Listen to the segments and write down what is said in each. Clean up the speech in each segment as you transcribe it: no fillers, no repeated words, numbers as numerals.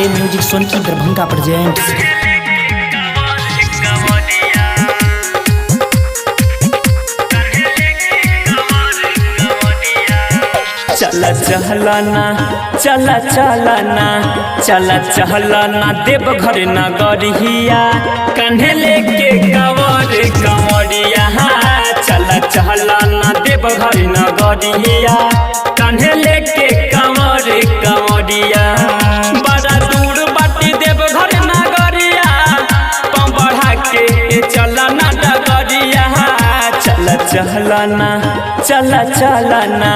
Music Sonki Darbhanga presents. चला चहलाना चला चलाना चला चहलाना देवघर नगरिया कान्हे लेके कंवर कंवरिया। चला चहलाना देवघर नगरिया कान्हे लेके कंवर कंवरिया। बड़ा दूर बाटी देवघर नगरिया पाँव बढ़ा के चलना डगरिया। चला चहलाना चला चलाना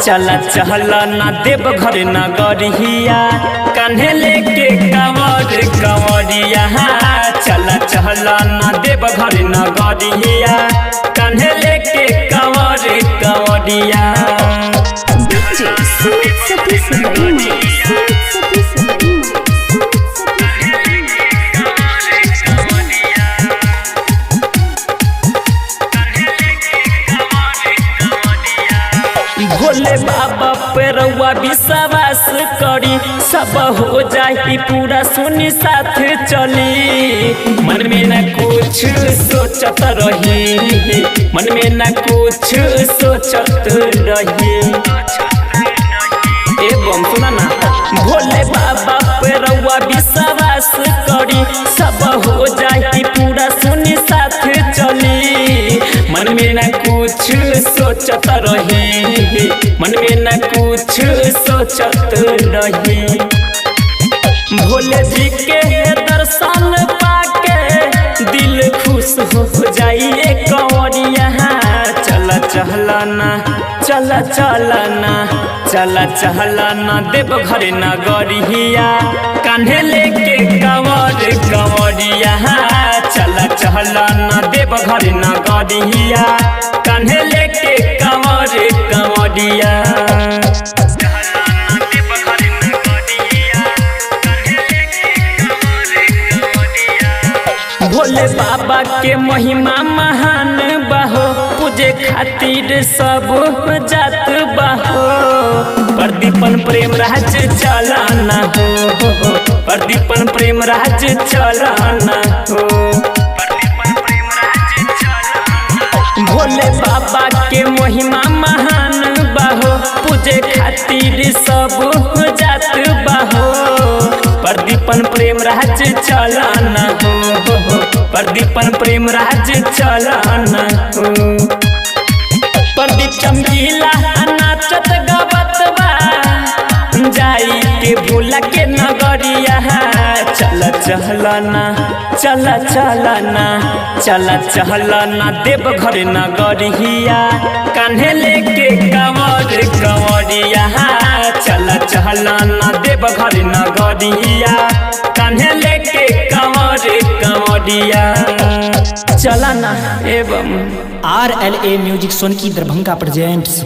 चला चहलाना देवघर नगरिया कान्हे लेके कंवर कंवरिया। चला चहलाना देवघर नगरिया कान्हे लेके कंवर कंवरिया। भोले बाबा पे रउआ विश्वास करी सब हो जाए पूरा सुनी साथ चली। मन में न कुछ सोचत रही मन में न कुछ सोचत रही एवं सुना ना भोले बाबा पे रउआ विश्वास करी सब हो जाए पूरा सुनी साथ चली। मन में न कुछ सोचत रही मन में न कुछ सोचत रही। भोले जी के दर्शन पाके दिल खुश हो जाइए कंवरिया। चला चहलाना चला चलाना चला चहलाना देवघर नगरिया कान्हे लेके कंवर कंवरिया। चला चहलाना देवघर नगरिया कान्हे लेके कंवर कंवरिया। भोले बाबा के महिमा महान बाहो पूजे खातिर सब जात बाहो। प्रदीपन प्रेम राज चलाना हो प्रदीपन प्रेम राज चलाना हो। भोले बाबा के महिमा महान बाहो पूजे खातिर सब जात बाहो। प्रदीपन प्रेम राज चलाना हो प्रदीपन प्रेम राज चलाना हो। प्रदीप चमकीला नाचत गवत बा जाई के भूला के नगरिया। चला चहलाना चला चलाना चला चहलाना देवघर नगरिया कान्हे लेके कंवर कंवरिया। चला चहलाना देवघर नगरिया कान्हे लेके कंवर कंवरिया। चलाना एवं RLA music Sonki Darbhanga presents.